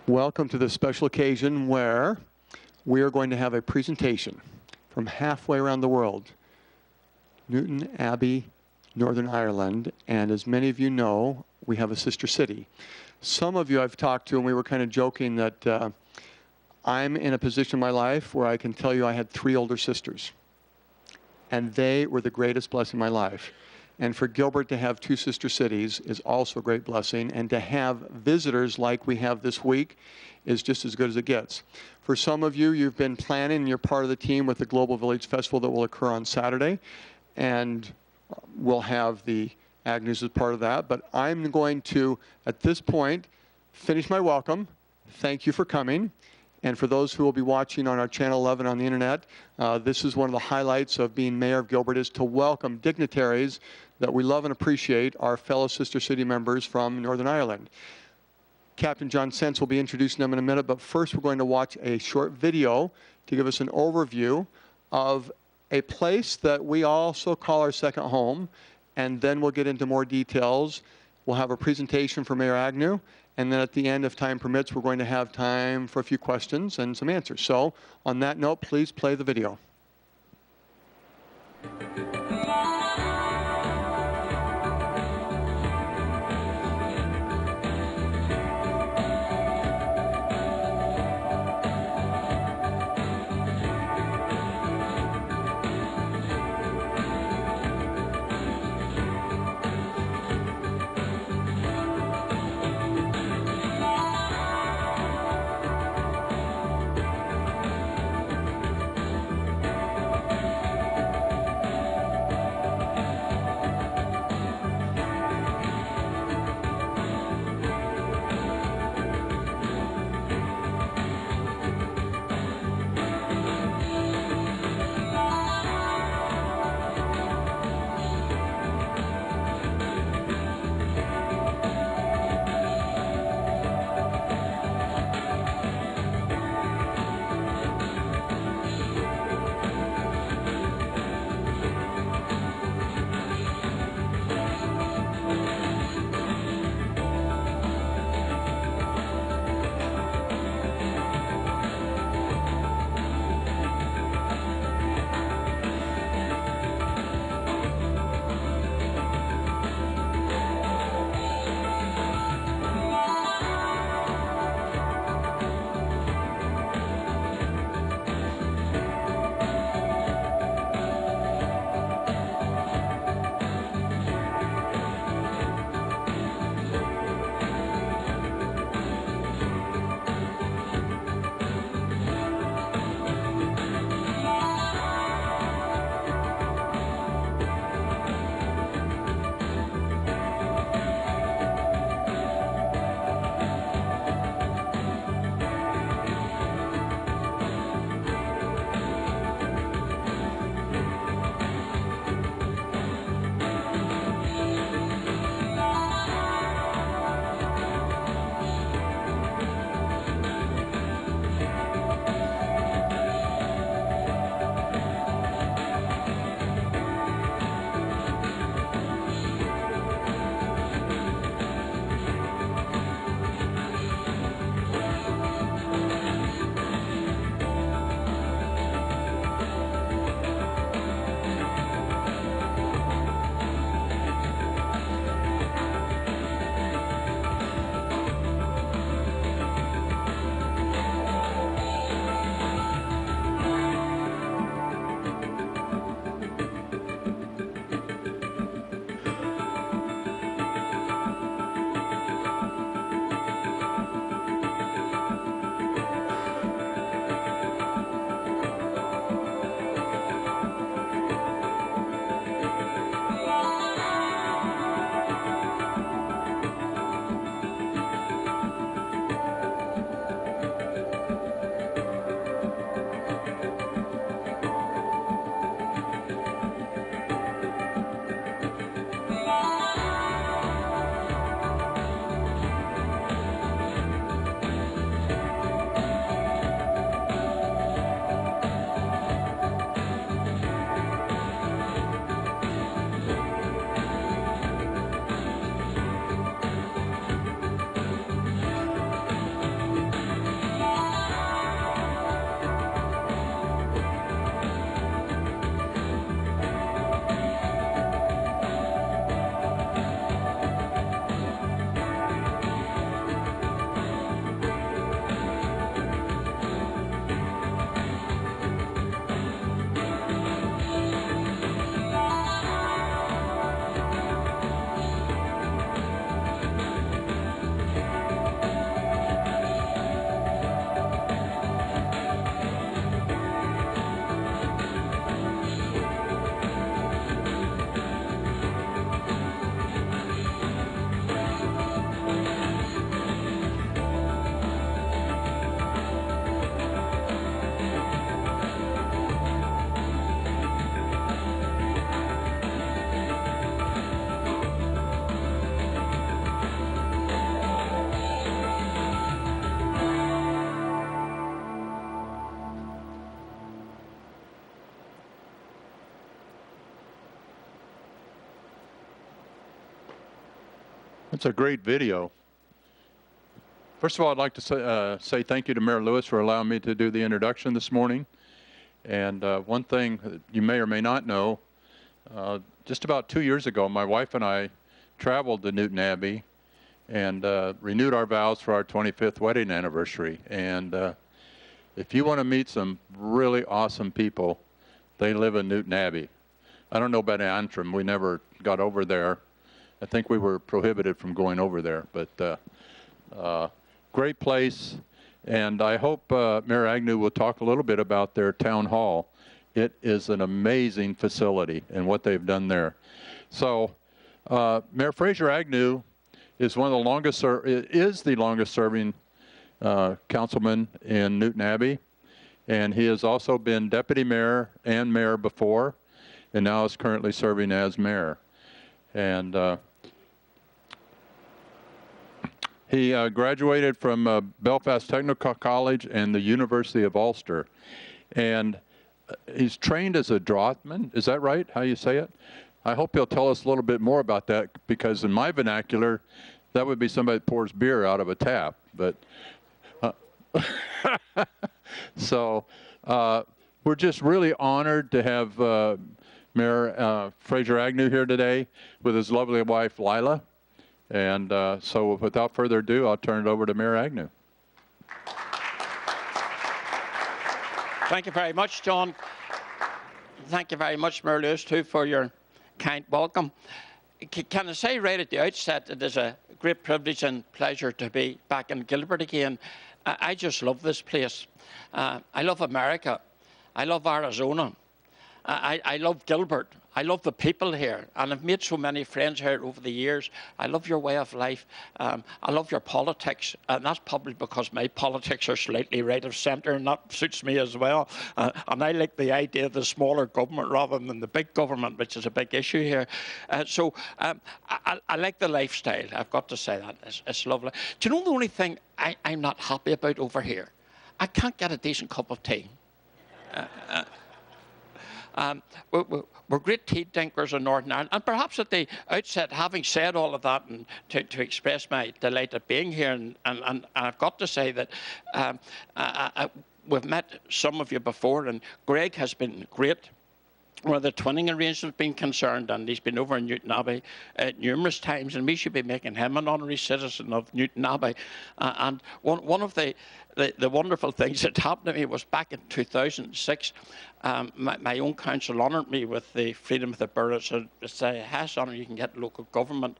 Welcome to this special occasion where we are going to have a presentation from halfway around the world, Newtownabbey, Northern Ireland, and as many of you know, we have a sister city. Some of you I've talked to, and we were kind of joking that I'm in a position in my life where I can tell you I had 3 older sisters, and they were the greatest blessing in my life. And for Gilbert to have 2 sister cities is also a great blessing, and to have visitors like we have this week is just as good as it gets. For some of you, you've been planning, and you're part of the team with the Global Village Festival that will occur on Saturday, and we'll have the Agnews as part of that. But I'm going to, at this point, finish my welcome. Thank you for coming. And for those who will be watching on our Channel 11 on the internet, this is one of the highlights of being mayor of Gilbert, is to welcome dignitaries that we love and appreciate, our fellow sister city members from Northern Ireland. Captain John Sense will be introducing them in a minute, but first we're going to watch a short video to give us an overview of a place that we also call our second home, and then we'll get into more details. We'll have a presentation for Mayor Agnew, and then at the end, if time permits, we're going to have time for a few questions and some answers. So on that note, please play the video. That's a great video. First of all, I'd like to say thank you to Mayor Lewis for allowing me to do the introduction this morning. And one thing that you may or may not know, just about 2 years ago, my wife and I traveled to Newtownabbey and renewed our vows for our 25th wedding anniversary. And if you want to meet some really awesome people, they live in Newtownabbey. I don't know about Antrim. We never got over there. I think we were prohibited from going over there, but great place. And I hope Mayor Agnew will talk a little bit about their town hall. It is an amazing facility and what they've done there. So Mayor Fraser Agnew is one of the longest, is the longest serving councilman in Newtownabbey. And he has also been deputy mayor and mayor before, and now is currently serving as mayor. And he graduated from Belfast Technical College and the University of Ulster. And he's trained as a draughtsman. Is that right, how you say it? I hope he'll tell us a little bit more about that, because in my vernacular, that would be somebody that pours beer out of a tap. But so we're just really honored to have Mayor Fraser Agnew here today with his lovely wife, Lila. And so without further ado, I'll turn it over to Mayor Agnew. Thank you very much, John. Thank you very much, Mayor Lewis, too, for your kind welcome. Can I say right at the outset, it is a great privilege and pleasure to be back in Gilbert again. I just love this place. I love America. I love Arizona. I love Gilbert. I love the people here, and I've made so many friends here over the years. I love your way of life. I love your politics, and that's probably because my politics are slightly right of centre, and that suits me as well. And I like the idea of the smaller government rather than the big government, which is a big issue here. So I like the lifestyle. I've got to say that. It's lovely. Do you know the only thing I'm not happy about over here? I can't get a decent cup of tea. We're great tea drinkers in Northern Ireland, and perhaps at the outset, having said all of that, and to express my delight at being here, and I've got to say that we've met some of you before, and Greg has been great where the twinning arrangement's been concerned, and he's been over in Newtownabbey numerous times, and we should be making him an honorary citizen of Newtownabbey. And one of the wonderful things that happened to me was back in 2006, my own council honoured me with the Freedom of the Borough. It's a highest honour you can get in local government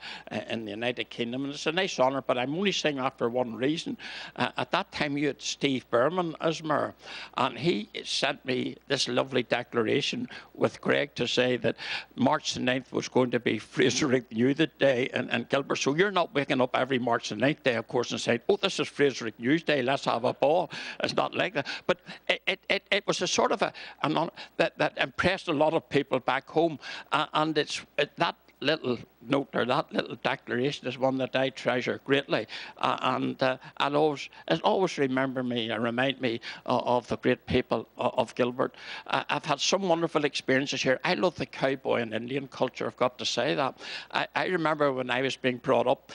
in the United Kingdom, and it's a nice honour, but I'm only saying that for one reason. At that time you had Steve Berman as mayor, and he sent me this lovely declaration with Greg to say that March the 9th was going to be Fraser Agnew that day in Gilbert. So you're not waking up every March the 9th day, of course, and saying, oh, this is Fraser Agnew's day, let's have a ball. It's not like that. But it was a sort of that impressed a lot of people back home. And that little note or that little declaration is one that I treasure greatly, and it'll always remind me of the great people of Gilbert. I've had some wonderful experiences here. I love the cowboy and Indian culture, I've got to say that. I remember when I was being brought up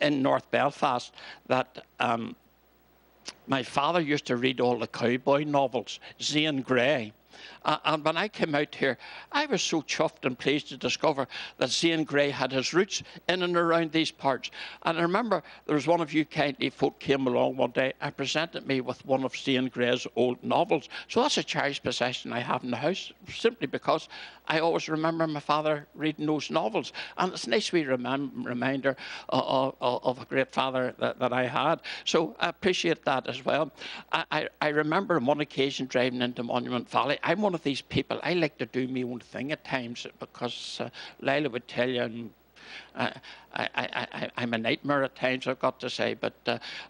in North Belfast that my father used to read all the cowboy novels, Zane Grey. And when I came out here, I was so chuffed and pleased to discover that Zane Grey had his roots in and around these parts. And I remember there was one of you kindly folk came along one day and presented me with one of Zane Grey's old novels. So that's a cherished possession I have in the house, simply because I always remember my father reading those novels. And it's a nice wee reminder of a great father that I had. So I appreciate that as well. I remember on one occasion driving into Monument Valley. I'm one of these people, I like to do my own thing at times, because Lila would tell you I'm a nightmare at times, I've got to say, but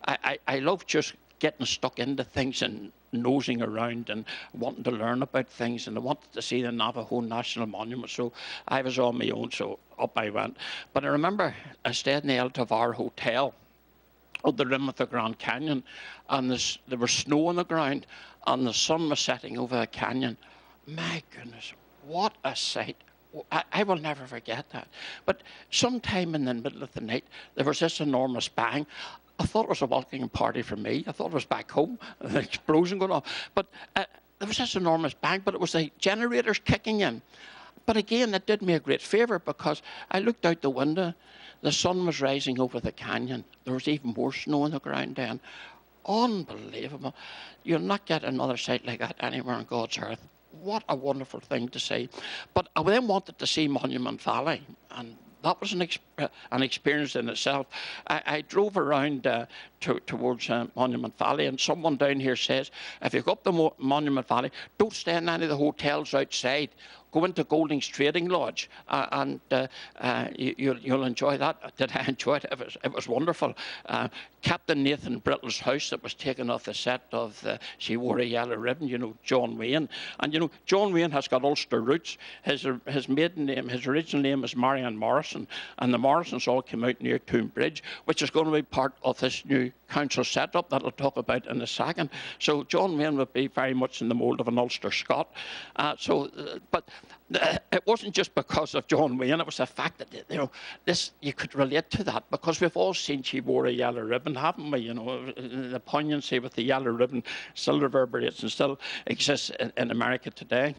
I love just getting stuck into things and nosing around and wanting to learn about things, and I wanted to see the Navajo National Monument, so I was on my own, so up I went. But I remember I stayed in the El Tovar Hotel on the rim of the Grand Canyon, and there was snow on the ground, and the sun was setting over the canyon. My goodness, what a sight. I will never forget that. But sometime in the middle of the night, there was this enormous bang. I thought it was a welcoming party for me. I thought it was back home, an explosion going on. But there was this enormous bang, but it was the generators kicking in. But again, it did me a great favour, because I looked out the window. The sun was rising over the canyon. There was even more snow on the ground then. Unbelievable. You'll not get another sight like that anywhere on God's earth. What a wonderful thing to see. But I then wanted to see Monument Valley, and that was an experience in itself. I drove around towards Monument Valley, and someone down here says, if you go up the Monument Valley, don't stay in any of the hotels outside. Go into Golding's Trading Lodge, and you'll enjoy that. Did I enjoy it? It was wonderful. Captain Nathan Brittle's house that was taken off the set of She Wore a Yellow Ribbon, you know, John Wayne. And, you know, John Wayne has got Ulster roots. His maiden name, his original name is Marion Morrison, and the Morrisons all came out near Toome Bridge, which is going to be part of this new council setup that I'll talk about in a second. So John Wayne would be very much in the mould of an Ulster Scot. But it wasn't just because of John Wayne, it was the fact that, you know, you could relate to that, because we've all seen She Wore a Yellow Ribbon, haven't we? You know, the poignancy with the yellow ribbon still reverberates and still exists in America today.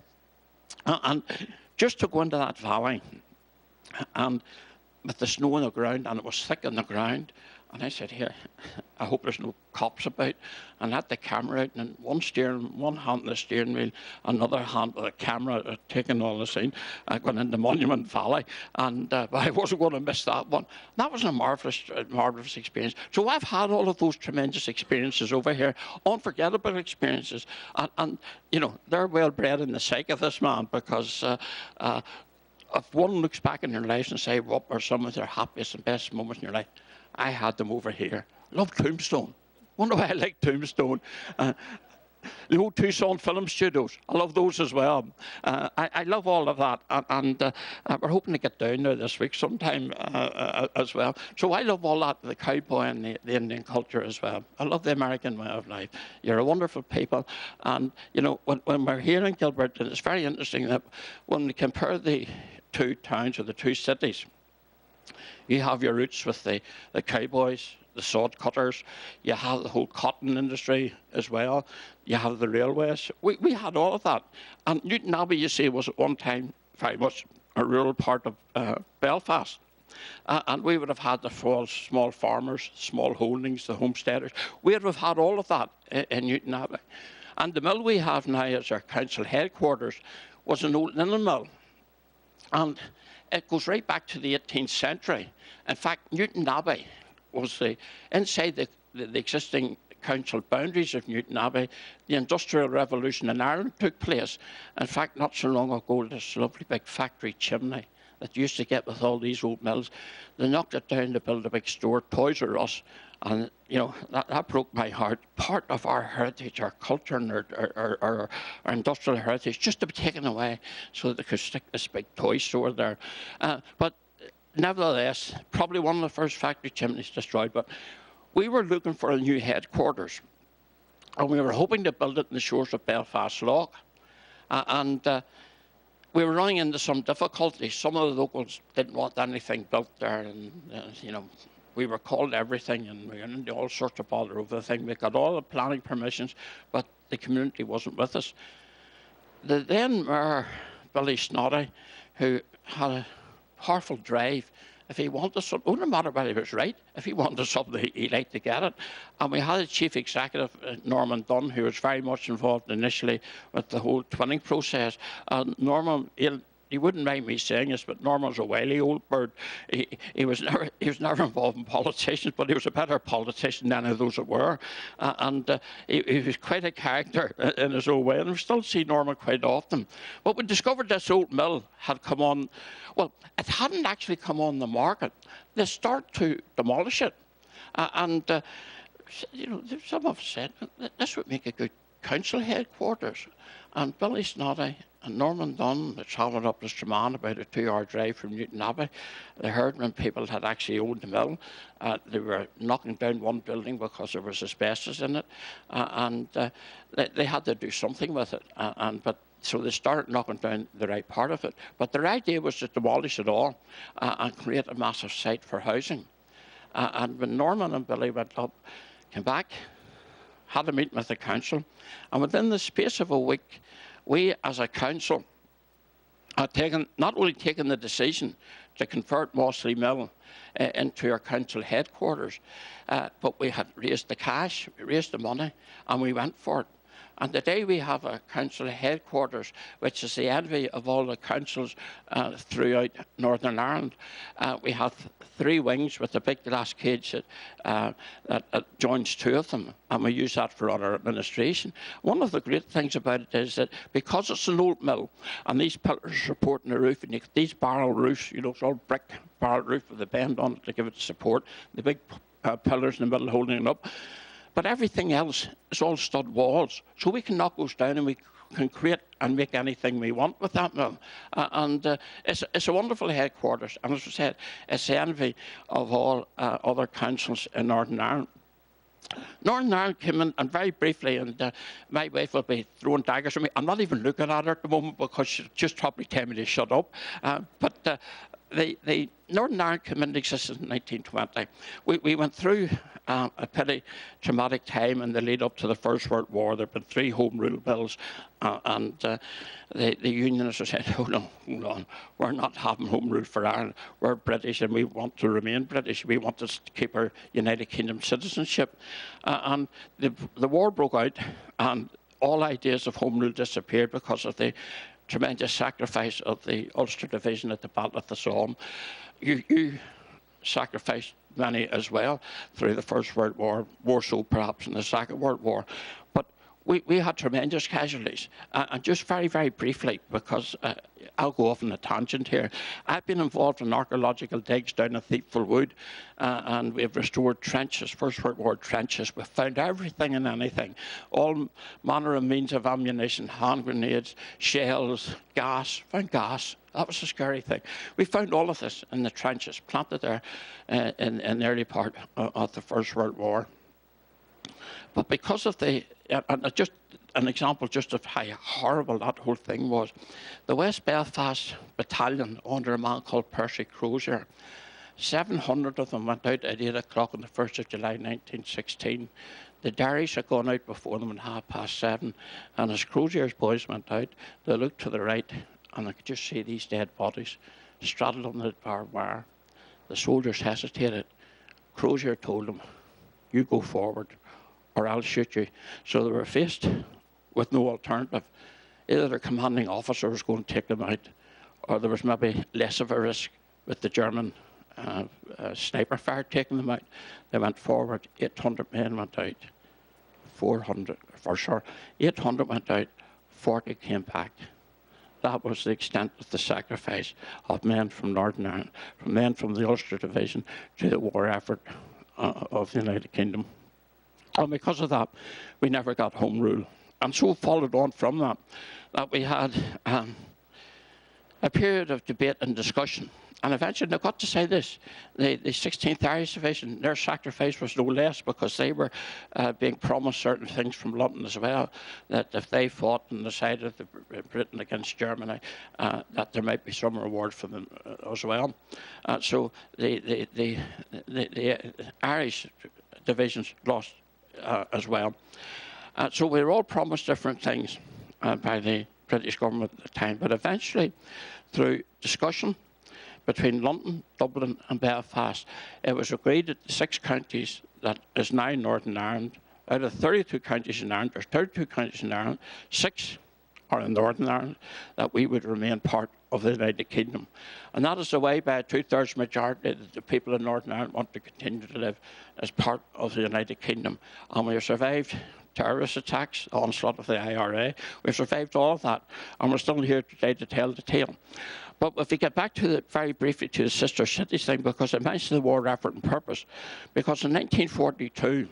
And just to go into that valley, and with the snow on the ground, and it was thick on the ground, and I said, here, I hope there's no cops about. And I had the camera out, and one hand on the steering wheel, another hand with the camera, taking all the scene, going into Monument Valley. And I wasn't going to miss that one. That was a marvellous experience. So I've had all of those tremendous experiences over here, unforgettable experiences. And you know, they're well bred in the psyche of this man, because if one looks back in their lives and say, what were some of their happiest and best moments in your life? I had them over here. Love Tombstone. Wonder why I like Tombstone. The old Tucson film studios. I love those as well. I love all of that. And we're hoping to get down there this week sometime as well. So I love all that, the cowboy and the Indian culture as well. I love the American way of life. You're a wonderful people. And, you know, when we're here in Gilbert, it's very interesting that when we compare the two towns or the two cities, you have your roots with the cowboys, the sod cutters. You have the whole cotton industry as well. You have the railways. We had all of that. And Newtownabbey, you see, was at one time very much a rural part of Belfast. And we would have had the small farmers, small holdings, the homesteaders. We would have had all of that in Newtownabbey. And the mill we have now as our council headquarters was an old linen mill. And it goes right back to the 18th century. In fact, Newtownabbey was inside the existing council boundaries of Newtownabbey. The Industrial Revolution in Ireland took place. In fact, not so long ago, this lovely big factory chimney that you used to get with all these old mills, they knocked it down to build a big store, Toys R Us. And, you know, that broke my heart. Part of our heritage, our culture, and our industrial heritage, just to be taken away so that they could stick this big toy store there. But nevertheless, probably one of the first factory chimneys destroyed. But we were looking for a new headquarters, and we were hoping to build it in the shores of Belfast Lough. We were running into some difficulties. Some of the locals didn't want anything built there, and, you know, we were called everything, and we got into all sorts of bother over the thing. We got all the planning permissions, but the community wasn't with us. The then Mayor, Billy Snoddy, who had a powerful drive, if he wanted something, no matter whether he was right, if he wanted something, he liked to get it. And we had a chief executive, Norman Dunn, who was very much involved initially with the whole twinning process. And Norman, he wouldn't mind me saying this, but Norman's a wily old bird. He was never involved in politicians, but he was a better politician than any of those that were. He was quite a character in his own way, and we still see Norman quite often. But we discovered this old mill had come on. Well, it hadn't actually come on the market. They started to demolish it. You know, some of us said, this would make a good council headquarters. And Billy Snoddy and Norman Dunn, they travelled up to Strabane, about a 2-hour drive from Newtownabbey. They heard when people had actually owned the mill. They were knocking down one building because there was asbestos in it. They had to do something with it. But So they started knocking down the right part of it. But their idea was to demolish it all and create a massive site for housing. And when Norman and Billy went up, came back, had a meeting with the council, and within the space of a week, we as a council had not only taken the decision to convert Mossley Mill into our council headquarters, but we had raised the cash, raised the money, and we went for it. And today we have a council headquarters, which is the envy of all the councils throughout Northern Ireland. We have 3 wings with a big glass cage that joins 2 of them, and we use that for our administration. One of the great things about it is that because it's an old mill, and these pillars supporting the roof, and these barrel roofs, you know, it's all brick barrel roof with a bend on it to give it support, the big pillars in the middle holding it up. But everything else is all stud walls. So we can knock those down and we can create and make anything we want with that mill. It's a wonderful headquarters. And as I said, it's the envy of all other councils in Northern Ireland. Northern Ireland came in, and very briefly, and my wife will be throwing daggers at me. I'm not even looking at her at the moment because she's just probably telling me to shut up. But the Northern Ireland came into existence in 1920. We went through a pretty traumatic time in the lead up to the First World War. There have been 3 Home Rule bills, and the Unionists are saying, hold on, we're not having Home Rule for Ireland. We're British and we want to remain British. We want to keep our United Kingdom citizenship. And the war broke out, and all ideas of Home Rule disappeared because of the tremendous sacrifice of the Ulster Division at the Battle of the Somme. You sacrificed many as well through the First World War, more so perhaps in the Second World War. But we had tremendous casualties. And just very, very briefly, because I'll go off on a tangent here, I've been involved in archaeological digs down at Thiepval Wood, and we've restored trenches, First World War trenches. We've found everything and anything, all manner of means of ammunition, hand grenades, shells, gas, found gas. That was a scary thing. We found all of this in the trenches, planted there in the early part of the First World War. But because of just an example just of how horrible that whole thing was, the West Belfast Battalion under a man called Percy Crozier, 700 of them went out at 8 o'clock on the 1st of July 1916. The Derrys had gone out before them at 7:30, and as Crozier's boys went out, they looked to the right and they could just see these dead bodies straddled on the barbed wire. The soldiers hesitated. Crozier told them, "You go forward or I'll shoot you." So they were faced with no alternative. Either their commanding officer was going to take them out, or there was maybe less of a risk with the German sniper fire taking them out. They went forward. 800 men went out. 800 went out. 40 came back. That was the extent of the sacrifice of men from Northern Ireland, from men from the Ulster Division to the war effort of the United Kingdom. And because of that, we never got Home Rule. And so followed on from that we had a period of debate and discussion. And eventually, I've got to say this, the 16th Irish Division, their sacrifice was no less, because they were being promised certain things from London as well, that if they fought on the side of Britain against Germany, that there might be some reward for them as well. So the Irish divisions lost as well. So we were all promised different things by the British government at the time, but eventually, through discussion between London, Dublin and Belfast, it was agreed that the 6 counties that is now Northern Ireland, out of 32 counties in Ireland, there's 32 counties in Ireland, 6 are in Northern Ireland, that we would remain part of the United Kingdom. And that is the way, by a 2/3 majority, that the people in Northern Ireland want to continue to live as part of the United Kingdom. And we have survived terrorist attacks, the onslaught of the IRA. We've survived all of that, and we're still here today to tell the tale. But if we get back to very briefly to the sister cities thing, because it mentions the war effort and purpose, because in 1942,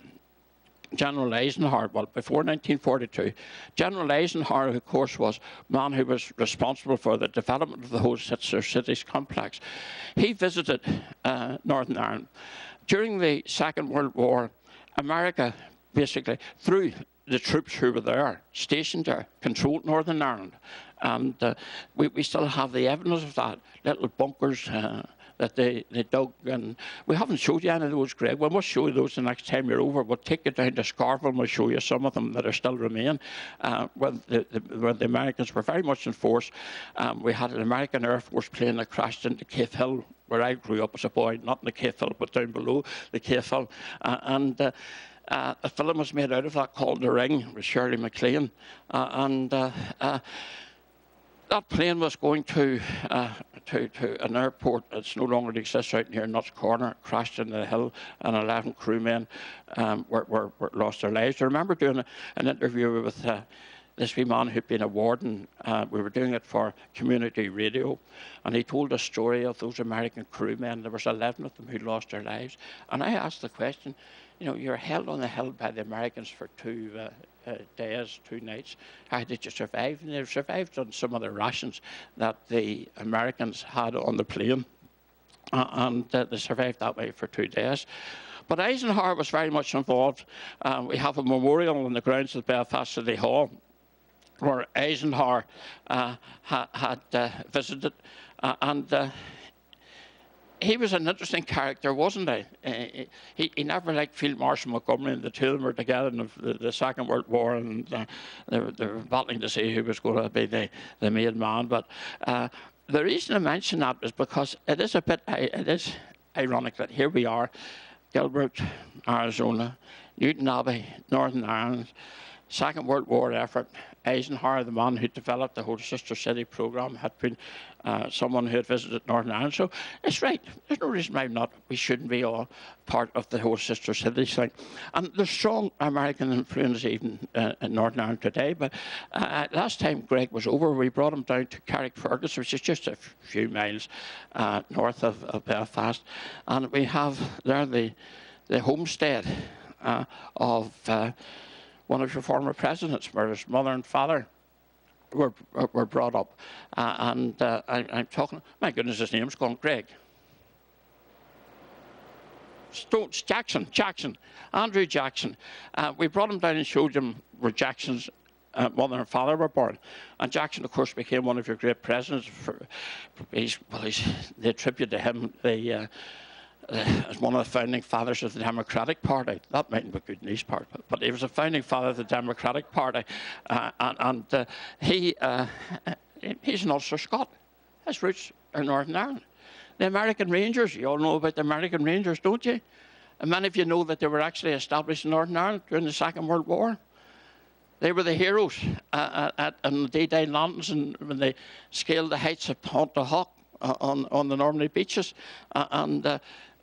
General Eisenhower, well, before 1942, General Eisenhower, of course, was a man who was responsible for the development of the whole sister cities complex. He visited Northern Ireland. During the Second World War, America, basically, through the troops who were there, stationed there, controlled Northern Ireland. And we still have the evidence of that, little bunkers that they dug. And we haven't showed you any of those, Greg. We must show you those the next time you're over. We'll take you down to Scarville and we'll show you some of them that are still remain, where the Americans were very much in force. We had an American Air Force plane that crashed into Cave Hill, where I grew up as a boy, not in the Cave Hill, but down below the Cave Hill. A film was made out of that called The Ring with Shirley MacLaine. That plane was going to an airport that's no longer exists out near Nuts Corner, crashed into the hill, and 11 crewmen were lost their lives. I remember doing an interview with this wee man who'd been a warden. We were doing it for community radio, and he told a story of those American crewmen. There was 11 of them who lost their lives. And I asked the question, you know, you're held on the hill by the Americans for 2 days, 2 nights. How did you survive? And they survived on some of the rations that the Americans had on the plane. And they survived that way for 2 days. But Eisenhower was very much involved. We have a memorial on the grounds of Belfast City Hall where Eisenhower had visited. He was an interesting character, wasn't he? He never liked Field Marshal Montgomery, and the two of them were together in the Second World War, and they were battling to see who was going to be the main man. But the reason I mention that is because it is ironic that here we are, Gilbert, Arizona, Newtownabbey, Northern Ireland, Second World War effort. Eisenhower, the man who developed the whole Sister City program, had been someone who had visited Northern Ireland. So it's right. There's no reason why we shouldn't be all part of the whole Sister City thing. And there's strong American influence even in Northern Ireland today. But last time Greg was over, we brought him down to Carrickfergus, which is just a few miles north of Belfast. And we have there the homestead of one of your former presidents, where his mother and father were brought up. I'm talking, my goodness, his name's gone, Greg. Jackson, Andrew Jackson. We brought him down and showed him where Jackson's mother and father were born. And Jackson, of course, became one of your great presidents. They attribute to him as one of the founding fathers of the Democratic Party. That mightn't be good in these parts, but he was a founding father of the Democratic Party. He's an Ulster Scot. His roots are Northern Ireland. The American Rangers, you all know about the American Rangers, don't you? And many of you know that they were actually established in Northern Ireland during the Second World War. They were the heroes on the D-Day landings, and when they scaled the heights of Pont de Hoc on the Normandy beaches.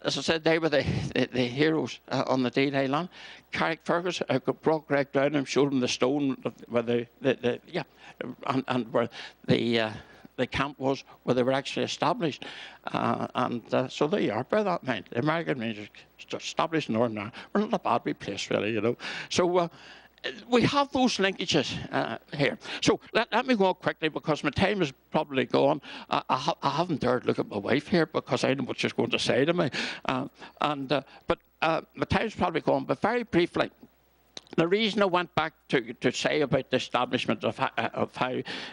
As I said, they were the heroes on the D-Day land. Carrickfergus brought Greg down and showed him the stone where and where the camp was, where they were actually established. So there you are. Bear that in mind. The American Rangers established in Northern Ireland. We're not a bad wee place, really, you know. So we have those linkages here. So let me go on quickly because my time is probably gone. I haven't dared look at my wife here because I know what she's going to say to me. But my time's probably gone. But very briefly, the reason I went back to say about the establishment of how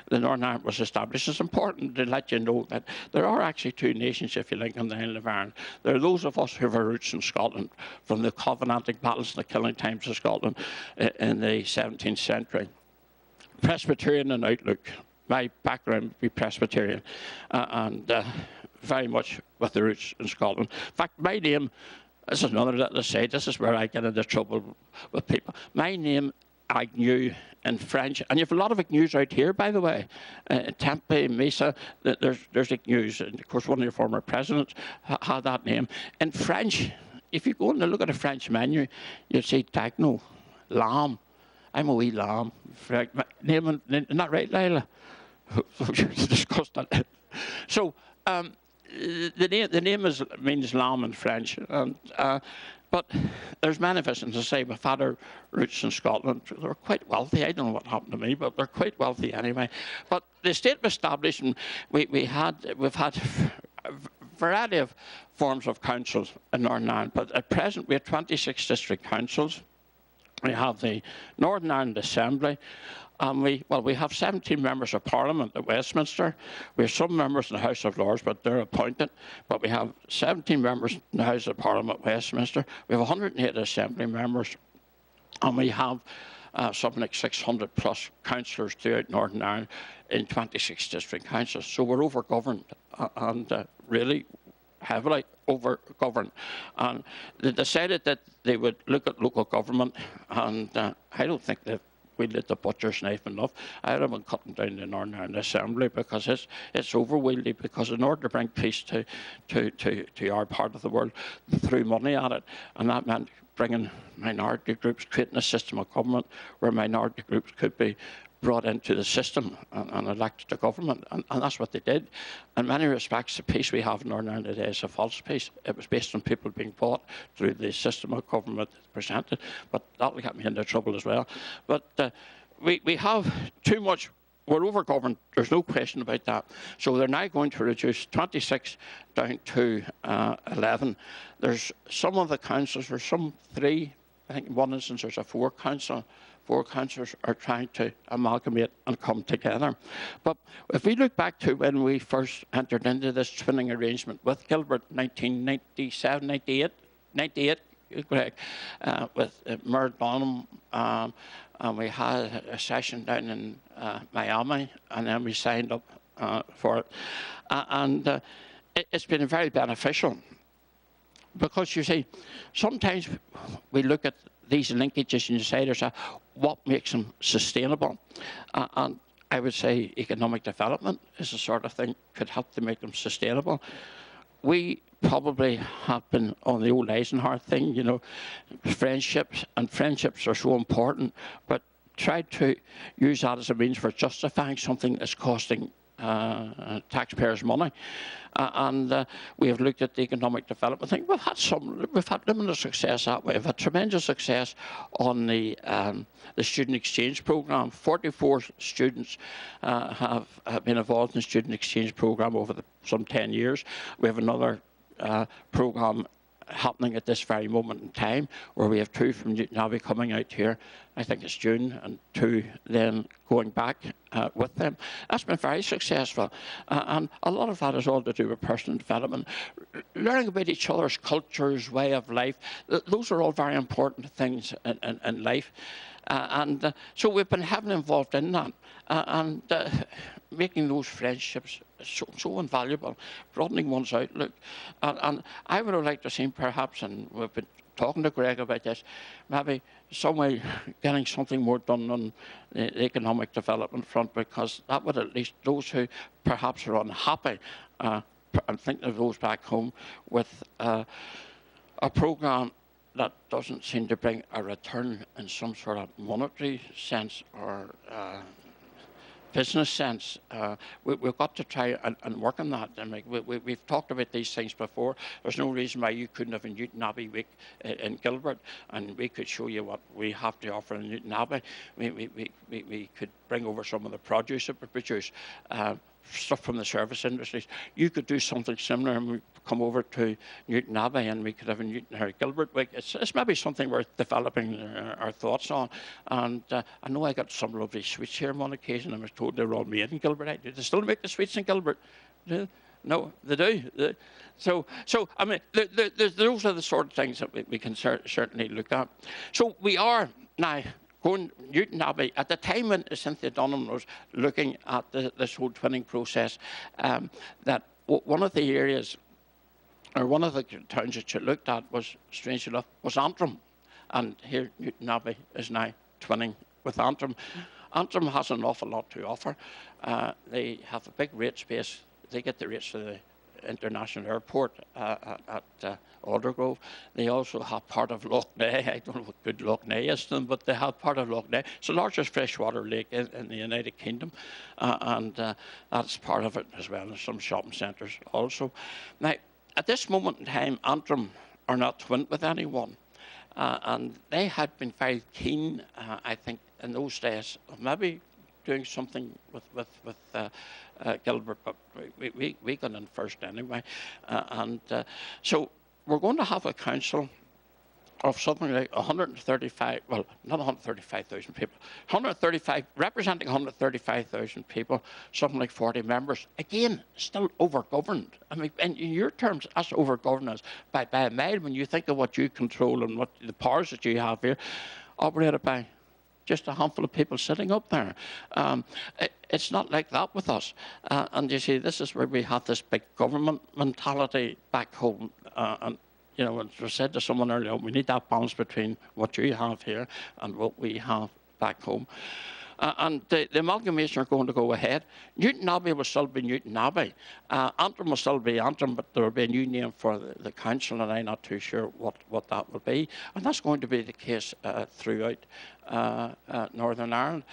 the Northern Ireland was established is important to let you know that there are actually two nations, if you like, on the island of Ireland. There are those of us who have our roots in Scotland, from the Covenantic battles and the killing times of Scotland in the 17th century. Presbyterian in outlook. My background would be Presbyterian, and very much with the roots in Scotland. In fact, my name, this is another little aside, this is where I get into trouble with people. My name, Agnew, in French, and you have a lot of Agnews out here, by the way. Tempe, Mesa, there's Agnews, and of course one of your former presidents had that name. In French, if you go and look at a French menu, you'll see Dagno, lamb. I'm a wee lamb. Name, isn't that right, Lila? Discussed that. So, the name means lamb in French, but there's many of us, and as I say, my father roots in Scotland. They're quite wealthy. I don't know what happened to me, but they're quite wealthy anyway. But the state was established, and we've had a variety of forms of councils in Northern Ireland. But at present, we have 26 district councils. We have the Northern Ireland Assembly, and we have 17 members of Parliament at Westminster. We have some members in the House of Lords, but they're appointed. But we have 17 members in the House of Parliament at Westminster. We have 108 Assembly members, and we have something like 600 plus councillors throughout Northern Ireland in 26 district councils. So we're over-governed, and really heavily over-governed. And they decided that they would look at local government, and I don't think they've wielded the butcher's knife enough. I have been cutting down the Northern Ireland Assembly because it's over-wieldy, because in order to bring peace to our part of the world, they threw money at it, and that meant bringing minority groups, creating a system of government where minority groups could be brought into the system and elected to government, and that's what they did. In many respects, the peace we have in Northern Ireland today is a false peace. It was based on people being bought through the system of government presented, but that will get me into trouble as well. But we have too much. We're over-governed, there's no question about that. So they're now going to reduce 26 down to 11. There's some of the councils, there's some 3, I think in one instance there's a 4 council. 4 councillors are trying to amalgamate and come together. But if we look back to when we first entered into this twinning arrangement with Gilbert, 1997, 98, correct, with Mayor Bonham, and we had a session down in Miami, and then we signed up for it. And it's been very beneficial, because you see, sometimes we look at these linkages and you say to yourself, what makes them sustainable? And I would say economic development is the sort of thing could help to make them sustainable. We probably have been on the old Eisenhower thing, you know, friendships, and friendships are so important, but try to use that as a means for justifying something that's costing taxpayers' money. And we have looked at the economic development thing. We've had limited success that way. We've had tremendous success on the student exchange program. 44 students have been involved in the student exchange program over some 10 years. We have another program happening at this very moment in time, where we have 2 from Newtownabbey coming out here, I think it's June, and 2 then going back with them. That's been very successful, and a lot of that is all to do with personal development, learning about each other's cultures, way of life. Those are all very important things in life, and so we've been heavily involved in that, and making those friendships so invaluable, broadening one's outlook. And I would have liked to see perhaps, and we've been talking to Greg about this, maybe some way getting something more done on the economic development front, because that would at least those who perhaps are unhappy, I'm thinking of those back home, with a programme that doesn't seem to bring a return in some sort of monetary sense or business sense. We've got to try and work on that. And we've talked about these things before. There's no reason why you couldn't have a Newtownabbey week in Gilbert, and we could show you what we have to offer in Newtownabbey. We could bring over some of the produce that we produce, stuff from the service industries. You could do something similar, and we come over to Newtownabbey, and we could have a Gilbert week. It's maybe something worth developing our thoughts on. And I know I got some lovely sweets here on one occasion. I was told they were all made in Gilbert. Do they still make the sweets in Gilbert? No, they do. So I mean, those are the sort of things that we can certainly look at. So we are now going Newtownabbey. At the time when Cynthia Dunham was looking at this whole twinning process, that one of the areas, or one of the towns that she looked at was, strangely enough, was Antrim. And here Newtownabbey is now twinning with Antrim. Antrim has an awful lot to offer. They have a big rate space. They get the rates for the international airport at Aldergrove. They also have part of Loch Ness. I don't know what good Loch Ness is to them, but they have part of Loch Ness. It's the largest freshwater lake in the United Kingdom, and that's part of it as well. There's some shopping centres also. Now, at this moment in time, Antrim are not twinned with anyone, and they had been very keen, I think, in those days, of maybe doing something with Gilbert, but we got in first anyway. So we're going to have a council of something like 135, well, not 135,000 people, 135, representing 135,000 people, something like 40 members. Again, still over-governed. I mean, in your terms, that's over-governance by a mile when you think of what you control and what the powers that you have here, operated by just a handful of people sitting up there. It's not like that with us. And you see, this is where we have this big government mentality back home. And you know, as I said to someone earlier, we need that balance between what you have here and what we have back home. And the amalgamation are going to go ahead. Newtownabbey will still be Newtownabbey. Antrim will still be Antrim, but there will be a new name for the council, and I'm not too sure what that will be. And that's going to be the case throughout Northern Ireland.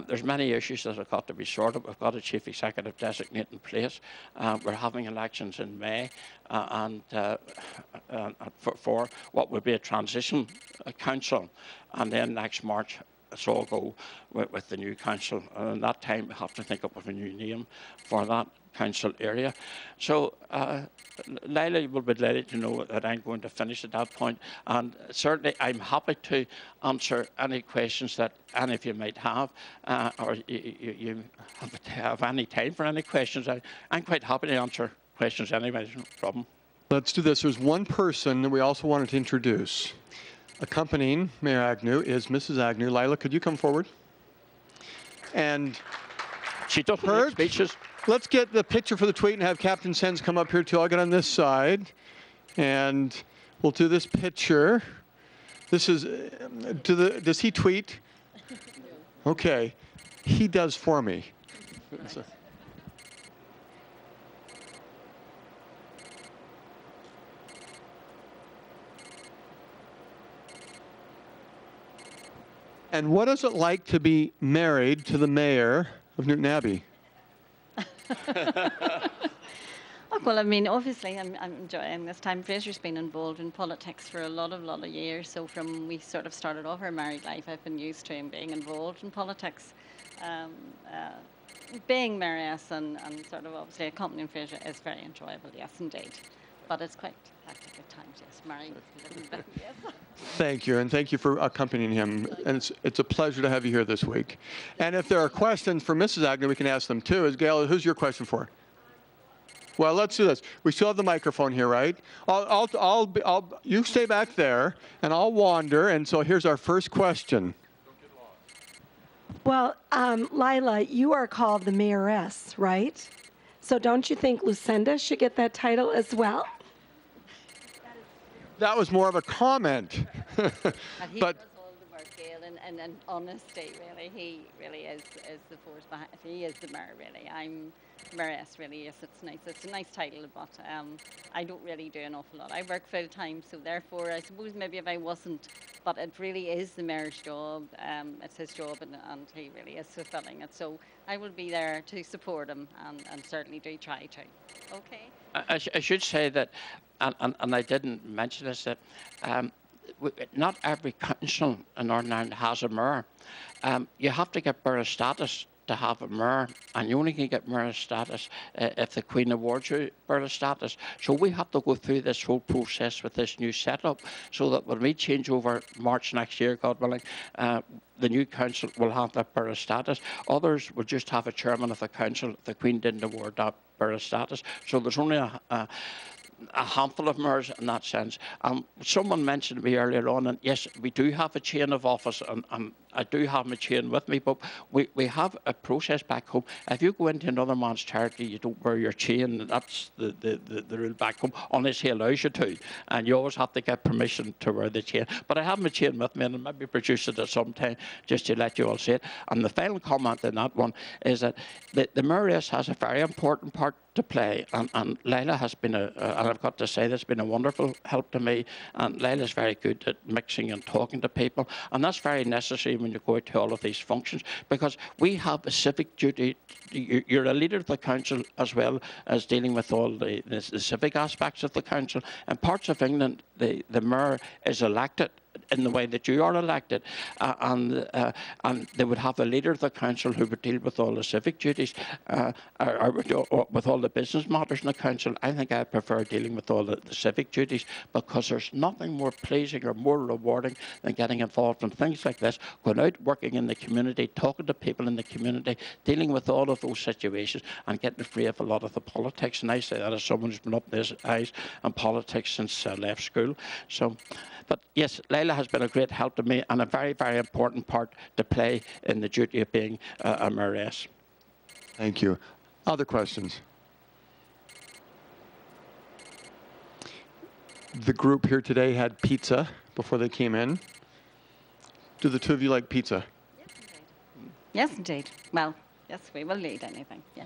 There's many issues that have got to be sorted. We've got a chief executive designate in place. We're having elections in May, and for what will be a transition council, and then next March it's all go with the new council. And at that time, we have to think up of a new name for that council area. So Lila, you will be delighted to know that I'm going to finish at that point. And certainly I'm happy to answer any questions that any of you might have, or you have any time for any questions. I'm quite happy to answer questions anyway, no problem. Let's do this. There's one person that we also wanted to introduce. Accompanying Mayor Agnew is Mrs. Agnew. Lila, could you come forward? And she doesn't make speeches. Let's get the picture for the tweet and have Captain Sens come up here too. I'll get on this side, and we'll do this picture. This is does he tweet? Okay, he does for me. And what is it like to be married to the mayor of Newtownabbey? Well, I mean, obviously, I'm enjoying this time. Fraser's been involved in politics for a lot of years. So from we sort of started off our married life, I've been used to him being involved in politics. Being mayoress and sort of obviously accompanying Fraser is very enjoyable, yes, indeed. But it's quite hectic at times, yes, marrying a little bit, yes. Thank you, and thank you for accompanying him. And it's a pleasure to have you here this week. And if there are questions for Mrs. Agnew, we can ask them too. Gail, who's your question for? Well, let's do this. We still have the microphone here, right? You stay back there, and I'll wander. And so here's our first question. Well, Lila, you are called the mayoress, right? So don't you think Lucinda should get that title as well? That was more of a comment. And he does all the work, Gail, and honesty, really. He really is the force behind it. He is the mayor, really. I'm mayoress, really. Yes, it's nice. It's a nice title, but I don't really do an awful lot. I work full time, so therefore, I suppose maybe if I wasn't, but it really is the mayor's job. It's his job, and he really is fulfilling it. So I will be there to support him, and certainly do try to. Okay. I should say that, and I didn't mention this, that not every council in Northern Ireland has a mayor. You have to get borough status to have a mayor, and you only can get mayor status if the Queen awards you borough status. So we have to go through this whole process with this new setup, so that when we change over March next year, God willing, the new council will have that borough status. Others will just have a chairman of the council if the Queen didn't award that borough status. So there's only a handful of mayors in that sense. Someone mentioned to me earlier on, and yes, we do have a chain of office, and I do have my chain with me, but we have a process back home. If you go into another man's territory, you don't wear your chain. That's the rule back home, unless he allows you to. And you always have to get permission to wear the chain. But I have my chain with me, and I'll maybe produce it at some time just to let you all see it. And the final comment on that one is that the mayoress has a very important part to play, and Lila has been and I've got to say, that's been a wonderful help to me, and Lila's very good at mixing and talking to people, and that's very necessary when you go out to all of these functions, because we have a civic duty. You're a leader of the council as well as dealing with all the civic aspects of the council. In parts of England, the mayor is elected in the way that you are elected, and they would have a leader of the council who would deal with all the civic duties, or with all the business matters in the council. I think I prefer dealing with all the civic duties, because there's nothing more pleasing or more rewarding than getting involved in things like this, going out, working in the community, talking to people in the community, dealing with all of those situations and getting free of a lot of the politics. And I say that as someone who's been up his eyes in politics since I left school. So, but yes, Leila has been a great help to me and a very, very important part to play in the duty of being a mayoress. Thank you. Other questions? The group here today had pizza before they came in. Do the two of you like pizza? Yes, indeed. Well, yes, we will eat anything. Yeah.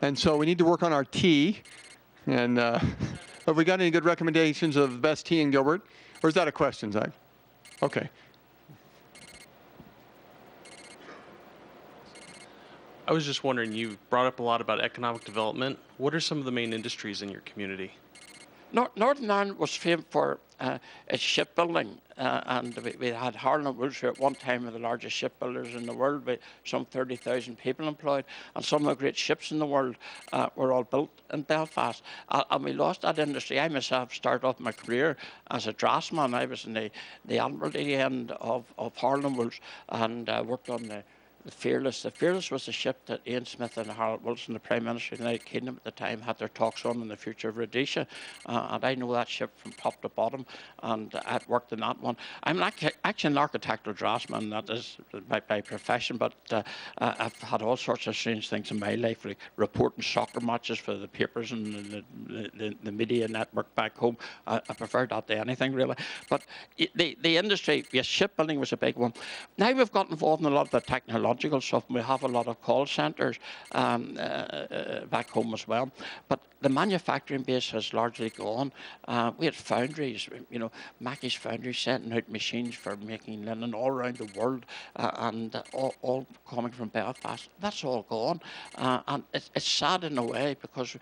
And so we need to work on our tea. And have we got any good recommendations of the best tea in Gilbert? Or is that a question, Zach? Okay. I was just wondering, you brought up a lot about economic development. What are some of the main industries in your community? Northern Ireland was famed for its shipbuilding, and we had Harland Wolff, who at one time were the largest shipbuilders in the world, with some 30,000 people employed, and some of the great ships in the world were all built in Belfast. And we lost that industry. I myself started off my career as a draftsman. I was in the Admiralty end of Harland Wolff, and worked on the Fearless. The Fearless was the ship that Ian Smith and Harold Wilson, the Prime Minister of the United Kingdom at the time, had their talks on in the future of Rhodesia. And I know that ship from top to bottom, and I'd worked in that one. I'm actually an architectural draftsman, that is by profession, but I've had all sorts of strange things in my life, like reporting soccer matches for the papers and the media network back home. I prefer that to anything, really. But the industry, yes, shipbuilding was a big one. Now we've got involved in a lot of the technological stuff. We have a lot of call centres back home as well. But the manufacturing base has largely gone. We had foundries, you know, Mackey's foundry sending out machines for making linen all around the world, and all coming from Belfast. That's all gone. And it's sad in a way, because,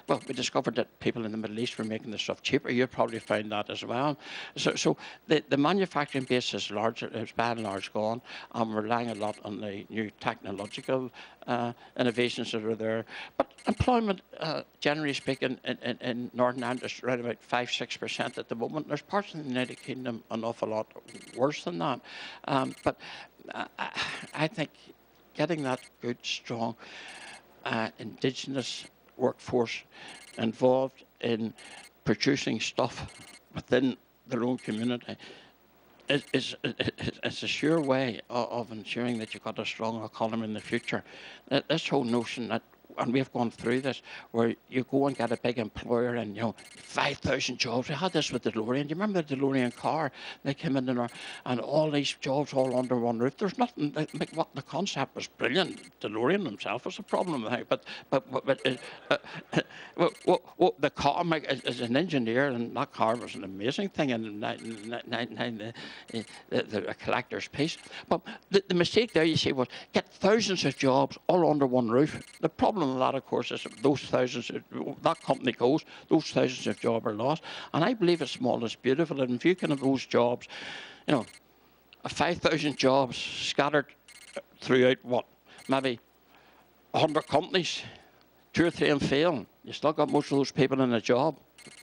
well, we discovered that people in the Middle East were making the stuff cheaper. You probably found that as well. So the manufacturing base is by and large gone, and we're relying a lot on the new technological innovations that are there. But employment, generally speaking, in Northern Ireland is around about 5-6% at the moment. There's parts of the United Kingdom an awful lot worse than that. But I think getting that good, strong Indigenous workforce involved in producing stuff within their own community is a sure way of ensuring that you've got a strong economy in the future. This whole notion that, and we've gone through this, where you go and get a big employer and, you know, 5,000 jobs. We had this with the DeLorean. Do you remember the DeLorean car? They came in and all these jobs all under one roof. There's nothing, what the concept was brilliant. DeLorean himself was a problem, I think. But the car, as an engineer, and that car was an amazing thing in the collector's piece. But the mistake there, you see, was get thousands of jobs all under one roof. The problem with that, of course, is those thousands, that company goes, those thousands of jobs are lost. And I believe it's small is beautiful. And if you can have those jobs, you know, 5,000 jobs scattered throughout what, maybe 100 companies, 2 or 3 of them fail. You still got most of those people in a job.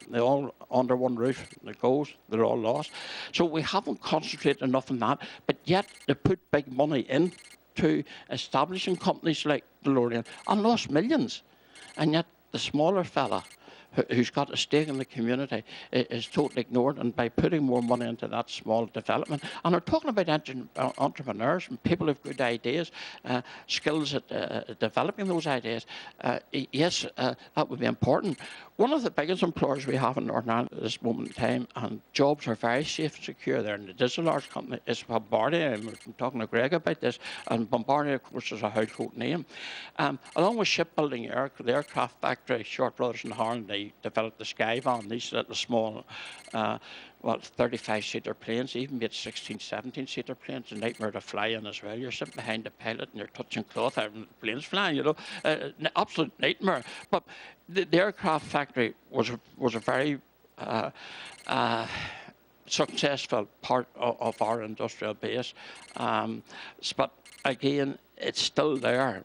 They're all under one roof. It goes, they're all lost. So we haven't concentrated enough on that, but yet they put big money in to establishing companies like DeLorean and lost millions. And yet the smaller fella who's got a stake in the community is totally ignored, and by putting more money into that small development, and we're talking about entrepreneurs and people with good ideas, skills at developing those ideas, yes, that would be important. One of the biggest employers we have in Northern Ireland at this moment in time, and jobs are very safe and secure there, and it is a large company, is Bombardier, and we're talking to Greg about this, and Bombardier, of course, is a household name. Along with shipbuilding, the aircraft factory, Short Brothers in Harland, they developed the Skyvan, these little small, 35-seater planes, even made 16, 17-seater planes, a nightmare to fly in as well. You're sitting behind the pilot and you're touching cloth out and the plane's flying, you know, absolute nightmare. But the aircraft factory was a very successful part of our industrial base. But again, it's still there.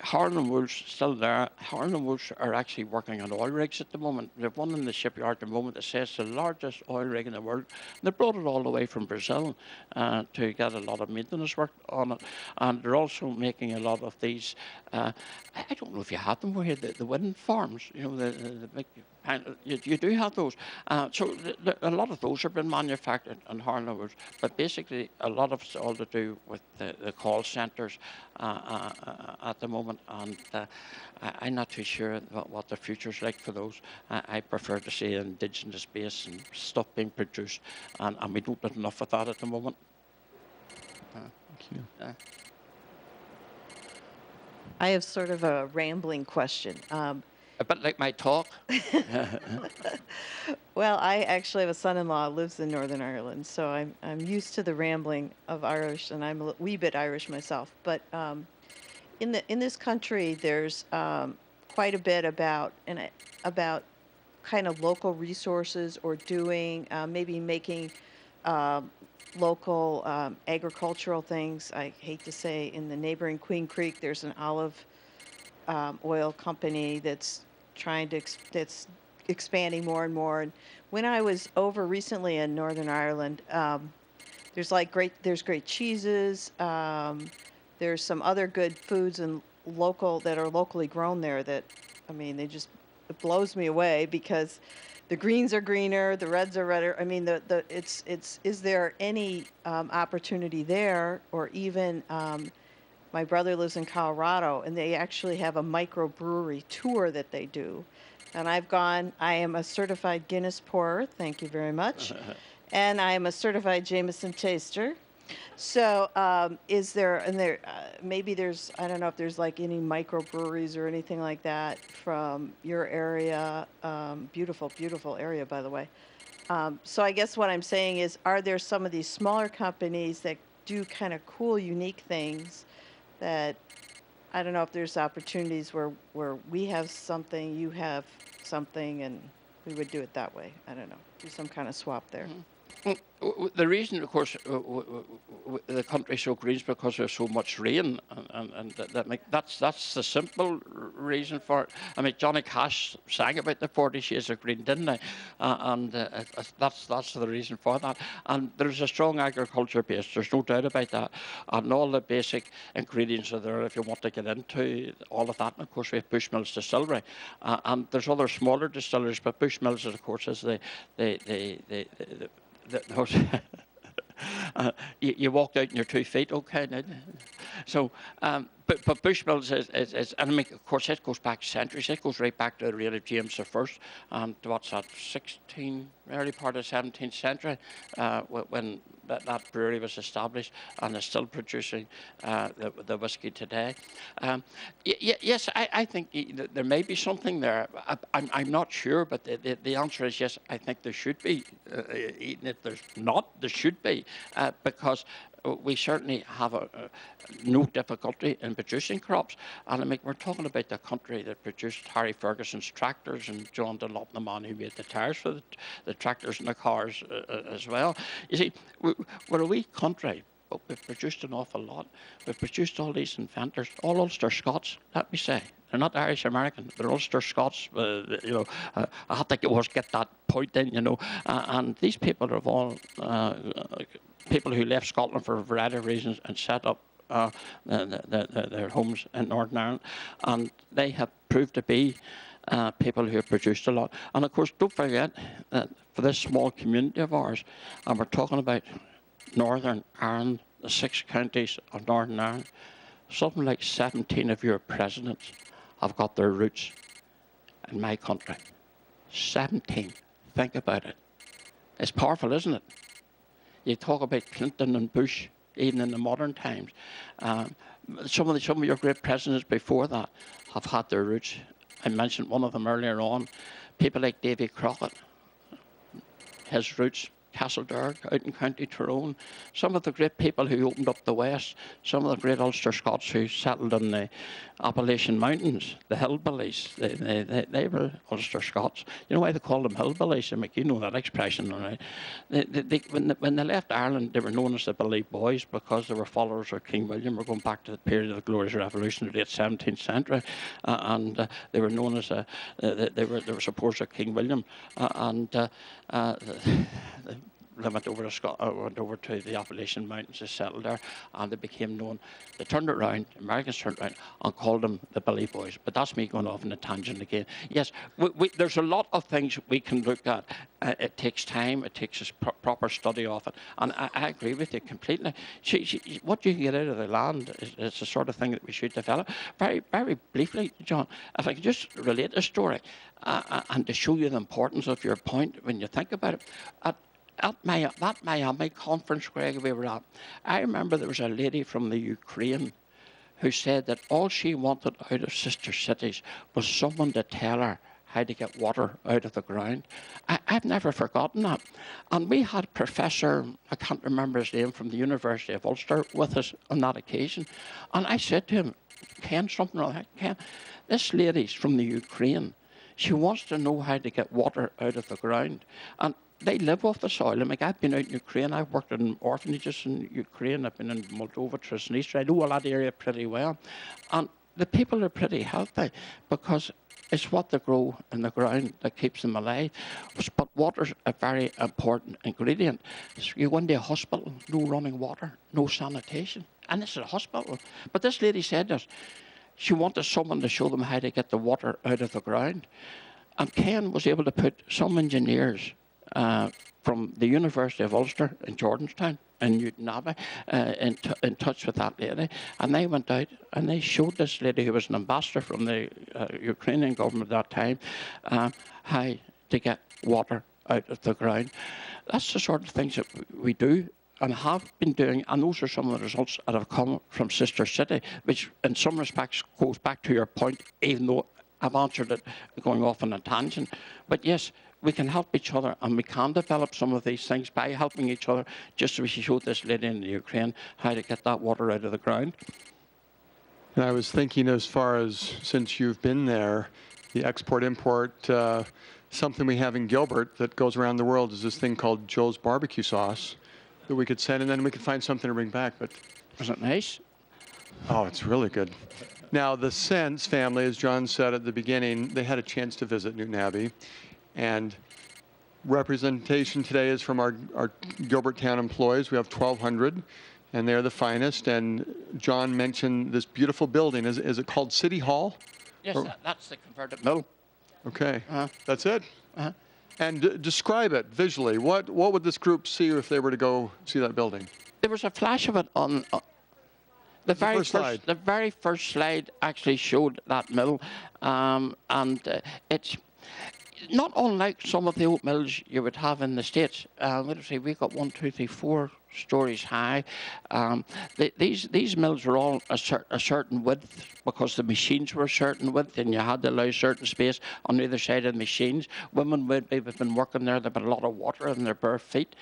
Harlan Wool's still there. Harlan Wool's are actually working on oil rigs at the moment. They've one in the shipyard at the moment that says the largest oil rig in the world. They brought it all the way from Brazil to get a lot of maintenance work on it. And they're also making a lot of these, I don't know if you have them where you the wind farms, you know, the big, you do have those. So a lot of those have been manufactured in Harlan Wool's, but basically a lot of it's all to do with the call centres at the moment, and I'm not too sure what the future's like for those. I prefer to see indigenous base and stuff being produced, and we don't have enough of that at the moment. Thank you. I have sort of a rambling question. A bit like my talk. Well, I actually have a son-in-law who lives in Northern Ireland, so I'm used to the rambling of Irish, and I'm a wee bit Irish myself. But in this country, there's quite a bit about kind of local resources or doing maybe making local agricultural things. I hate to say, in the neighboring Queen Creek, there's an olive oil company that's that's expanding more and more. And when I was over recently in Northern Ireland, there's great cheeses. There's some other good foods and that are locally grown there that, I mean, it blows me away because the greens are greener, the reds are redder. I mean, is there any opportunity there, or even my brother lives in Colorado, and they actually have a microbrewery tour that they do. And I've gone. I am a certified Guinness pourer. Thank you very much. And I am a certified Jameson taster. So maybe there's, I don't know if there's like any microbreweries or anything like that from your area. Beautiful, beautiful area, by the way. So I guess what I'm saying is, are there some of these smaller companies that do kind of cool, unique things that, I don't know if there's opportunities where we have something, you have something, and we would do it that way. I don't know, do some kind of swap there. Mm-hmm. The reason, of course, the country's so green is because there's so much rain, and that's the simple reason for it. I mean, Johnny Cash sang about the 40 Shades of Green, didn't he? And that's the reason for that. And there's a strong agriculture base. There's no doubt about that. And all the basic ingredients are there if you want to get into all of that. And of course, we have Bushmills Distillery, and there's other smaller distilleries, but Bushmills, of course, is you walked out in your 2 feet, okay? So, but Bushmills is, and I mean, of course, it goes back centuries. It goes right back to the reign of James I, and what's that, early part of the 17th century, when that brewery was established, and is still producing the whiskey today. Yes, I think there may be something there. I'm not sure, but the answer is yes. I think there should be. Even if there's not, there should be, because we certainly have no difficulty in producing crops. And I mean, we're talking about the country that produced Harry Ferguson's tractors, and John Dunlop, the man who made the tyres for the tractors and the cars as well. You see, we're a wee country, but we've produced an awful lot. We've produced all these inventors, all Ulster Scots, let me say. They're not Irish American, they're Ulster Scots. I have to get that point in, and these people are all people who left Scotland for a variety of reasons and set up their homes in Northern Ireland, and they have proved to be people who have produced a lot. And of course, don't forget that for this small community of ours, and we're talking about Northern Ireland, the 6 counties of Northern Ireland, something like 17 of your presidents have got their roots in my country. 17. Think about it. It's powerful, isn't it? You talk about Clinton and Bush, even in the modern times. Some of your great presidents before that have had their roots. I mentioned one of them earlier on. People like Davy Crockett, his roots Castledown out in County Tyrone, some of the great people who opened up the West, some of the great Ulster Scots who settled in the Appalachian Mountains, the hillbillies, they were Ulster Scots. You know why they called them hillbillies? I mean, you know that expression, all right? When they left Ireland, they were known as the Billy Boys because they were followers of King William. We're going back to the period of the Glorious Revolution, the late 17th century, and they were known as they were supporters of King William, they went over to the Appalachian Mountains to settle there, and they became known. They turned it around, Americans turned it around, and called them the Billy Boys. But that's me going off on a tangent again. Yes, there's a lot of things we can look at. It takes time, it takes a proper study of it. And I agree with you completely. What you can get out of the land is the sort of thing that we should develop. Very, very briefly, John, if I could just relate a story, and to show you the importance of your point when you think about it. At that Miami conference, Greg, we were at, I remember there was a lady from the Ukraine who said that all she wanted out of sister cities was someone to tell her how to get water out of the ground. I've never forgotten that. And we had Professor, I can't remember his name, from the University of Ulster with us on that occasion. And I said to him, Ken, something like that, Ken, this lady's from the Ukraine. She wants to know how to get water out of the ground. And they live off the soil. I mean, I've been out in Ukraine. I've worked in orphanages in Ukraine. I've been in Moldova, Transnistria. I know all that area pretty well. And the people are pretty healthy because it's what they grow in the ground that keeps them alive. But water's a very important ingredient. So you go into a hospital, no running water, no sanitation. And this is a hospital. But this lady said this. She wanted someone to show them how to get the water out of the ground. And Ken was able to put some engineers from the University of Ulster in Jordanstown in Newtownabbey in touch with that lady, and they went out and they showed this lady who was an ambassador from the Ukrainian government at that time how to get water out of the ground. That's the sort of things that we do and have been doing, and those are some of the results that have come from Sister City, which in some respects goes back to your point, even though I've answered it going off on a tangent. But yes, we can help each other, and we can develop some of these things by helping each other, just as we showed this lady in the Ukraine how to get that water out of the ground. And I was thinking, as far as, since you've been there, the export-import, something we have in Gilbert that goes around the world is this thing called Joe's barbecue sauce that we could send, and then we could find something to bring back. But is it nice? Oh, it's really good. Now, the Sense family, as John said at the beginning, they had a chance to visit Newtownabbey. And representation today is from our Gilbert Town employees. We have 1,200, and they're the finest. And John mentioned this beautiful building. Is it called City Hall? Yes, that's the converted mill. Okay, that's it? And describe it visually. What would this group see if they were to go see that building? There was a flash of it on the very first slide actually showed that mill, and it's not unlike some of the old mills you would have in the States. Let's see, we've got 1, 2, 3, 4 stories high. These mills were all a certain width because the machines were a certain width, and you had to allow certain space on either side of the machines. Women would have been working there. There had been a lot of water in their bare feet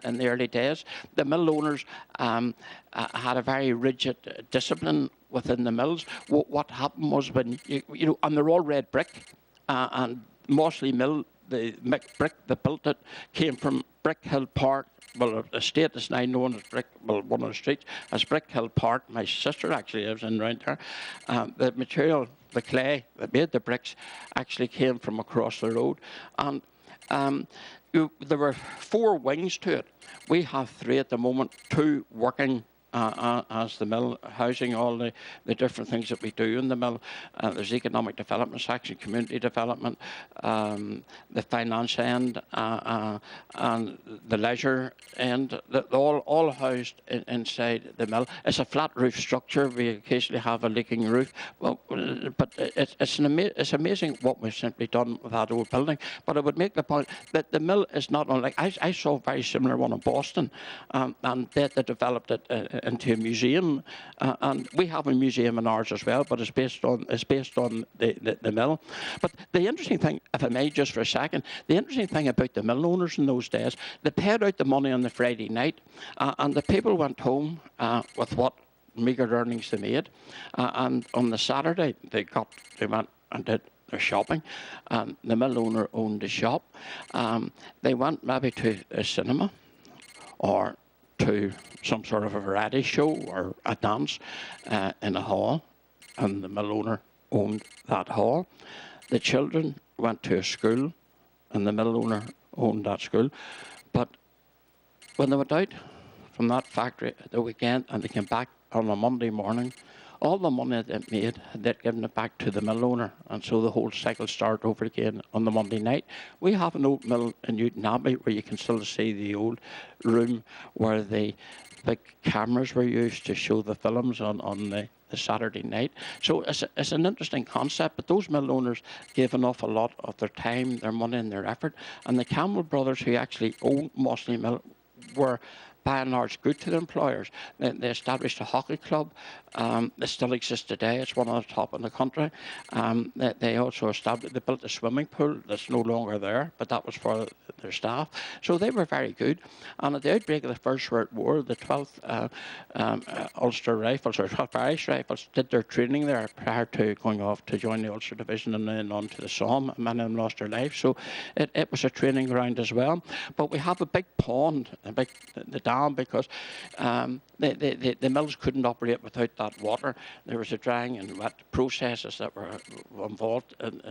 in the early days. The mill owners had a very rigid discipline within the mills. What happened was when you know, and they're all red brick, and Mossley Mill, the brick that built it, came from Brick Hill Park. Well, the estate is now known as one of the streets as Brick Hill Park. My sister actually lives in round there. The material, the clay that made the bricks, actually came from across the road. And there were 4 wings to it. We have 3 at the moment, 2 working as the mill, housing all the different things that we do in the mill. There's economic development section, community development, the finance end, and the leisure end, all housed inside the mill. It's a flat roof structure. We occasionally have a leaking roof, but it's amazing what we've simply done with that old building. But I would make the point that the mill is not unlike, I saw a very similar one in Boston, and they developed it into a museum, and we have a museum in ours as well, but it's based on the mill. But the interesting thing, if I may, just for a second, the interesting thing about the mill owners in those days, they paid out the money on the Friday night, and the people went home with what meagre earnings they made, and on the Saturday they went and did their shopping. The mill owner owned the shop. They went maybe to a cinema or to some sort of a variety show or a dance in a hall, and the mill owner owned that hall. The children went to a school, and the mill owner owned that school. But when they went out from that factory at the weekend and they came back on a Monday morning, all the money they made, they'd given it back to the mill owner, and so the whole cycle started over again on the Monday night. We have an old mill in Newtownabbey where you can still see the old room where the big cameras were used to show the films on the Saturday night. So it's an interesting concept, but those mill owners gave an awful lot of their time, their money and their effort, and the Campbell brothers, who actually owned Mossley Mill, were by and large good to the employers. They established a hockey club that still exists today. It's one of the top in the country. They also they built a swimming pool that's no longer there, but that was for their staff. So they were very good. And at the outbreak of the First World War, the 12th Ulster Rifles, or 12th Irish Rifles, did their training there prior to going off to join the Ulster Division and then on to the Somme. Many of them lost their lives. So it was a training ground as well. But we have a big pond, the dam, because the mills couldn't operate without that water. There was a drying and wet processes that were involved in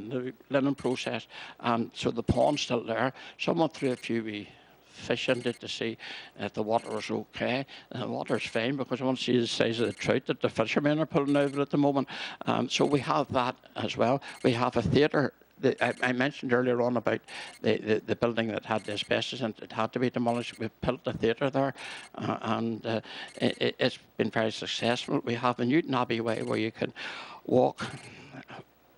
the linen process, and so the pond's still there. Someone threw a few wee fish into it to see if the water was okay. And the water's fine, because I want to see the size of the trout that the fishermen are pulling out of it at the moment. So we have that as well. We have a theatre. I mentioned earlier on about the building that had the asbestos and it had to be demolished. We've built a theatre there, and it's been very successful. We have a Newtownabbey way where you can walk.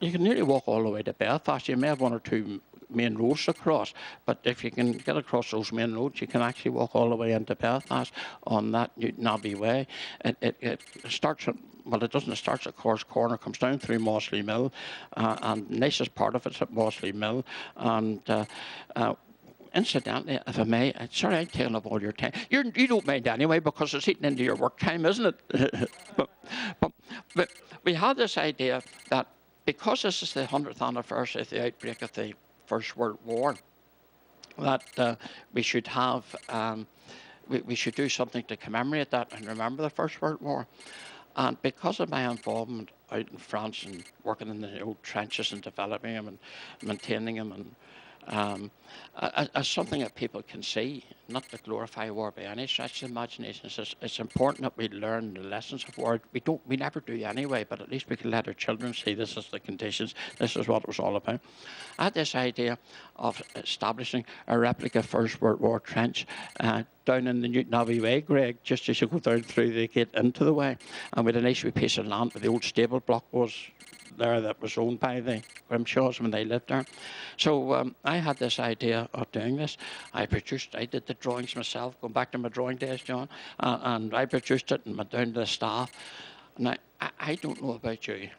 You can nearly walk all the way to Belfast. You may have one or two main roads across, but if you can get across those main roads, you can actually walk all the way into Belfast on that Newtownabbey way. It starts at, well, it doesn't start at Corrs Corner, comes down through Mossley Mill, and the nicest part of it's at Mossley Mill. And incidentally, if I may, sorry I'm taking up all your time. You don't mind anyway, because it's eating into your work time, isn't it? but we had this idea that because this is the 100th anniversary of the outbreak of the First World War, that we should have, we should do something to commemorate that and remember the First World War. And because of my involvement out in France and working in the old trenches and developing them and maintaining them, and as something that people can see, not to glorify war by any stretch of the imagination. It's important that we learn the lessons of war. We never do anyway, but at least we can let our children see this is the conditions, this is what it was all about. I had this idea of establishing a replica First World War trench down in the Newtownabbey Way, Greg, just as you go down through the gate into the way. And with a nice wee piece of land where the old stable block was there that was owned by the Grimshaws when they lived there. So I had this idea of doing this. I did the drawings myself, going back to my drawing days, John, and I produced it and went down to the staff. Now, I don't know about you,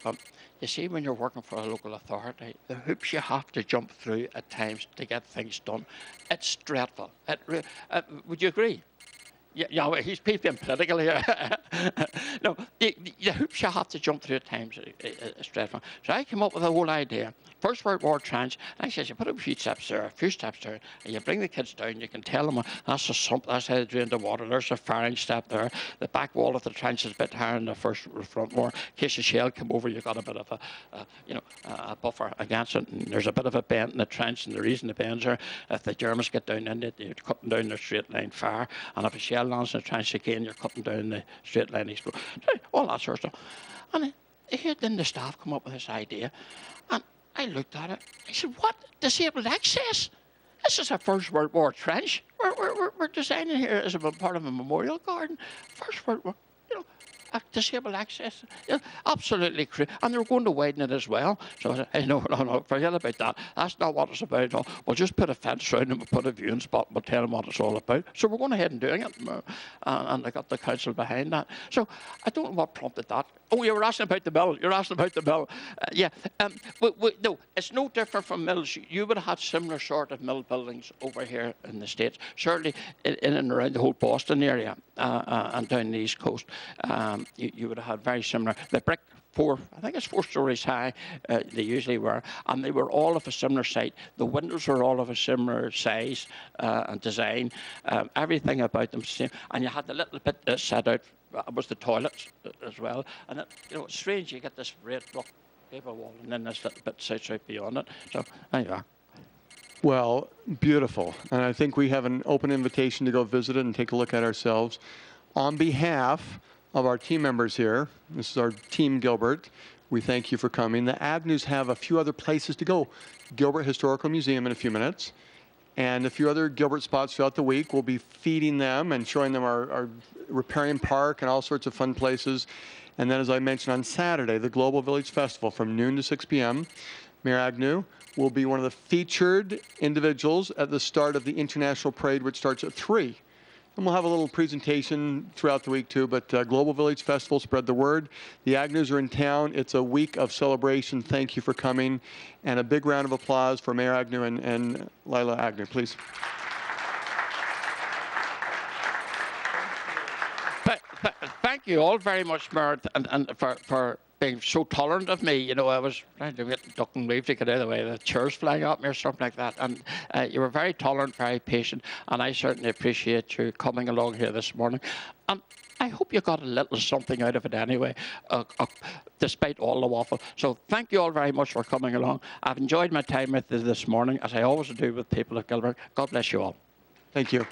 but you see, when you're working for a local authority, the hoops you have to jump through at times to get things done, it's dreadful. Would you agree? Yeah, well, he's being political here. No, the hoops you have to jump through at times is dreadful. So I came up with a whole idea. First World War trench, and I said, you put up a few steps there, and you bring the kids down, you can tell them that's a sump, that's how they drain the water, there's a firing step there. The back wall of the trench is a bit higher than the front wall. In case a shell come over, you've got a bit of a buffer against it, and there's a bit of a bend in the trench, and the reason the bends are, if the Germans get down in it, you're cutting down the straight line fire, and if a shell lands in the trench again, you're cutting down the straight line explosion. All that sort of stuff. And here then the staff come up with this idea, and I looked at it. I said, "What? Disabled access? This is a First World War trench. We're designing here as a part of a memorial garden. First World War. disabled access. Absolutely crazy. And they were going to widen it as well. So I said, hey, no, forget about that. That's not what it's about. No, we'll just put a fence around and we'll put a viewing spot and we'll tell them what it's all about. So we're going ahead and doing it. And I got the council behind that. So I don't know what prompted that. Oh, you were asking about the bill. You're asking about the bill. Yeah. No, it's no different from mills. You would have had similar sort of mill buildings over here in the States, certainly in and around the whole Boston area and down the East Coast. You would have had very similar. The brick, I think it's 4 stories high, they usually were, and they were all of a similar site. The windows were all of a similar size and design. Everything about them the same. And you had the little bit that set out was the toilets as well. And it's strange, you get this red block paper wall and then this little bit sits out beyond it. So there you are. Well, beautiful. And I think we have an open invitation to go visit it and take a look at ourselves. On behalf of our team members here, this is our team Gilbert, we thank you for coming. The Agnews have a few other places to go. Gilbert Historical Museum in a few minutes, and a few other Gilbert spots throughout the week. We'll be feeding them and showing them our Riparian Park and all sorts of fun places. And then, as I mentioned, on Saturday, the Global Village Festival from noon to 6 p.m. Mayor Agnew will be one of the featured individuals at the start of the International Parade, which starts at 3. And we'll have a little presentation throughout the week, too. But Global Village Festival, spread the word. The Agnews are in town. It's a week of celebration. Thank you for coming. And a big round of applause for Mayor Agnew and Lila Agnew, please. Thank you all very much, Mayor, and for being so tolerant of me. You know, I was trying to get duck and weave to get out of the way, the chairs flying at me or something like that. And you were very tolerant, very patient, and I certainly appreciate you coming along here this morning. And I hope you got a little something out of it anyway, despite all the waffle. So thank you all very much for coming along. I've enjoyed my time with you this morning, as I always do with people at Gilbert. God bless you all. Thank you.